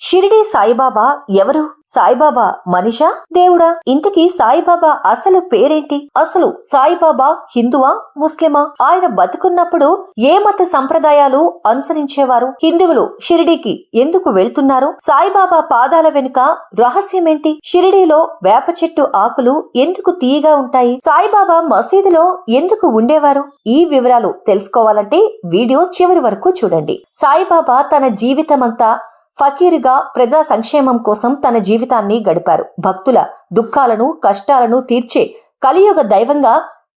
షిరిడి సాయిబాబా ఎవరు? సాయిబాబా మనిషా, దేవుడా? ఇంతకీ సాయిబాబా అసలు పేరేంటి? అసలు సాయిబాబా హిందువా, ముస్లిమా? ఆయన బతుకున్నప్పుడు ఏ మత సంప్రదాయాలు అనుసరించేవారు? హిందువులు షిరిడీకి ఎందుకు వెళ్తున్నారు? సాయిబాబా పాదాల వెనుక రహస్యమేంటి? షిరిడీలో వేప చెట్టు ఆకులు ఎందుకు తీయగా ఉంటాయి? సాయిబాబా మసీదులో ఎందుకు ఉండేవారు? ఈ వివరాలు తెలుసుకోవాలంటే వీడియో చివరి వరకు చూడండి. సాయిబాబా తన జీవితమంతా ఫకీరుగా ప్రజా సంక్షేమం కోసం తన జీవితాన్ని గడిపారు. భక్తుల దుఃఖాలను, కష్టాలను తీర్చే కలియుగ దైవంగా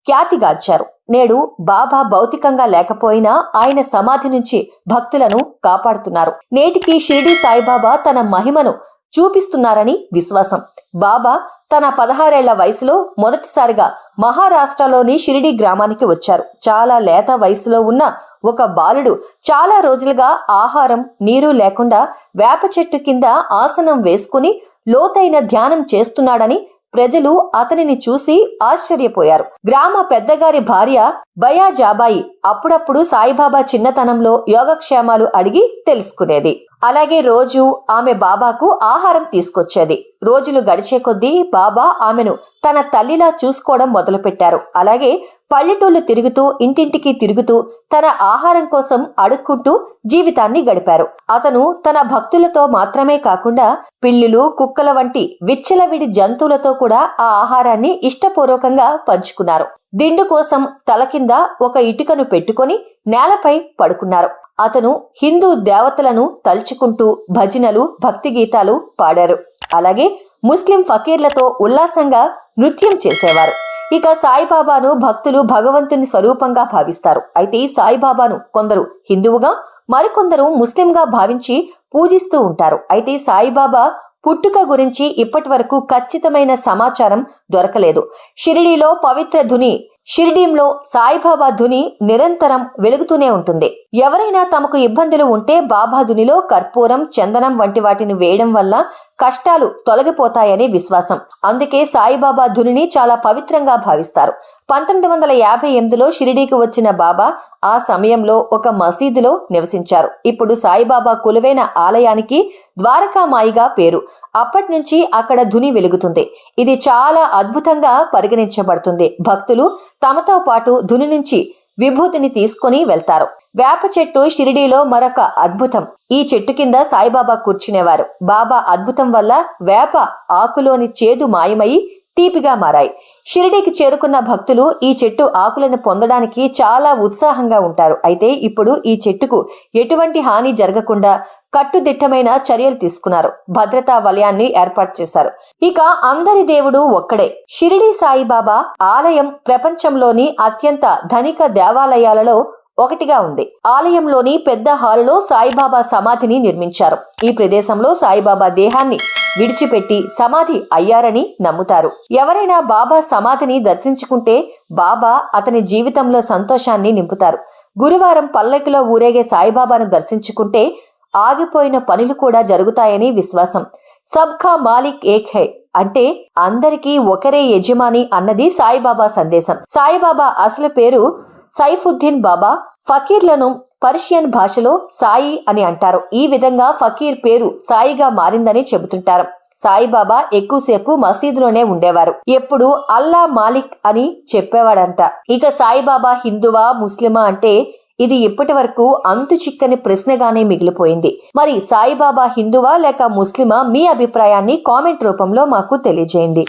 ఖ్యాతిగాంచారు. నేడు బాబా భౌతికంగా లేకపోయినా ఆయన సమాధి నుంచి భక్తులను కాపాడుతున్నారు. నేటికి షిరిడి సాయిబాబా తన మహిమను చూపిస్తున్నారని విశ్వాసం. బాబా తన 16 ఏళ్ల వయసులో మొదటిసారిగా మహారాష్ట్రలోని షిరిడి గ్రామానికి వచ్చారు. చాలా లేత వయసులో ఉన్న ఒక బాలుడు చాలా రోజులుగా ఆహారం, నీరు లేకుండా వేప చెట్టు కింద ఆసనం వేసుకుని లోతైన ధ్యానం చేస్తున్నాడని ప్రజలు అతనిని చూసి ఆశ్చర్యపోయారు. గ్రామ పెద్దగారి భార్య బయాజాబాయి అప్పుడప్పుడు సాయిబాబా చిన్నతనంలో యోగక్షేమాలు అడిగి తెలుసుకునేది. అలాగే రోజు ఆమె బాబాకు ఆహారం తీసుకొచ్చేది. రోజులు గడిచే కొద్దీ బాబా ఆమెను తన తల్లిలా చూసుకోవడం మొదలుపెట్టారు. అలాగే పల్లెటూళ్లు తిరుగుతూ, ఇంటింటికి తిరుగుతూ తన ఆహారం కోసం అడుక్కుంటూ జీవితాన్ని గడిపారు. అతను తన భక్తులతో మాత్రమే కాకుండా పిల్లులు, కుక్కల వంటి విచ్చలవిడి జంతువులతో కూడా ఆ ఆహారాన్ని ఇష్టపూర్వకంగా పంచుకున్నారు. దిండు కోసం తల కింద ఒక ఇటుకను పెట్టుకొని నేలపై పడుకున్నారు. అతను హిందూ దేవతలను తలుచుకుంటూ భజనలు, భక్తి గీతాలు పాడారు. అలాగే ముస్లిం ఫకీర్లతో ఉల్లాసంగా నృత్యం చేసేవారు. ఇక సాయిబాబాను భక్తులు భగవంతుని స్వరూపంగా భావిస్తారు. అయితే సాయిబాబాను కొందరు హిందువుగా, మరికొందరు ముస్లింగా భావించి పూజిస్తూ ఉంటారు. అయితే సాయిబాబా పుట్టుక గురించి ఇప్పటి వరకు ఖచ్చితమైన సమాచారం దొరకలేదు. షిరిడీలో పవిత్ర ధుని, షిరిడీంలో సాయిబాబా ధుని నిరంతరం వెలుగుతూనే ఉంటుంది. ఎవరైనా తమకు ఇబ్బందులు ఉంటే బాబా ధునిలో కర్పూరం, చందనం వంటి వాటిని వేయడం వల్ల కష్టాలు తొలగిపోతాయని విశ్వాసం. అందుకే సాయిబాబా ధునిని చాలా పవిత్రంగా భావిస్తారు. 1958లో షిరిడీకి వచ్చిన బాబా ఆ సమయంలో ఒక మసీదులో నివసించారు. ఇప్పుడు సాయిబాబా కొలువైన ఆలయానికి ద్వారకామాయిగా పేరు. అప్పటి నుంచి అక్కడ ధుని వెలుగుతుంది. ఇది చాలా అద్భుతంగా పరిగణించబడుతుంది. భక్తులు తమతో పాటు ధుని నుంచి విభూతిని తీసుకుని వెళ్తారు. వేప చెట్టు షిరిడీలో మరొక అద్భుతం. ఈ చెట్టు కింద సాయిబాబా కూర్చునేవారు. బాబా అద్భుతం వల్ల వేప ఆకులోని చేదు మాయమై తీపిగా మారాయి. షిరిడీకి చేరుకున్న భక్తులు ఈ చెట్టు ఆకులను పొందడానికి చాలా ఉత్సాహంగా ఉంటారు. అయితే ఇప్పుడు ఈ చెట్టుకు ఎటువంటి హాని జరగకుండా కట్టుదిట్టమైన చర్యలు తీసుకున్నారు. భద్రతా వలయాన్ని ఏర్పాటు చేశారు. ఇక అందరి దేవుడు ఒక్కడే. షిరిడి సాయిబాబా ఆలయం ప్రపంచంలోని అత్యంత ధనిక దేవాలయాలలో ఒకటిగా ఉంది. ఆలయంలోని పెద్ద హాలులో సాయిబాబా సమాధిని నిర్మించారు. ఈ ప్రదేశంలో సాయిబాబా దేహాన్ని విడిచిపెట్టి సమాధి అయ్యారని నమ్ముతారు. ఎవరైనా బాబా సమాధిని దర్శించుకుంటే బాబా అతని జీవితంలో సంతోషాన్ని నింపుతారు. గురువారం పల్లకిలో ఊరేగే సాయిబాబాను దర్శించుకుంటే ఆగిపోయిన పనులు కూడా జరుగుతాయని విశ్వాసం. సబ్కా మాలిక్ ఏక్ హై అంటే అందరికీ ఒకరే యజమాని అన్నది సాయిబాబా సందేశం. సాయిబాబా అసలు పేరు సైఫుద్దీన్ బాబా. ఫకీర్లను పర్షియన్ భాషలో సాయి అని అంటారు. ఈ విధంగా ఫకీర్ పేరు సాయిగా మారిందని చెబుతుంటారు. సాయిబాబా ఎక్కువసేపు మసీదులోనే ఉండేవారు. ఎప్పుడు అల్లా మాలిక్ అని చెప్పేవాడంట. ఇక సాయిబాబా హిందువా, ముస్లిమా అంటే ఇది ఇప్పటి వరకు అంతు చిక్కని ప్రశ్నగానే మిగిలిపోయింది. మరి సాయిబాబా హిందువా లేక ముస్లిమా? మీ అభిప్రాయాన్ని కామెంట్ రూపంలో మాకు తెలియజేయండి.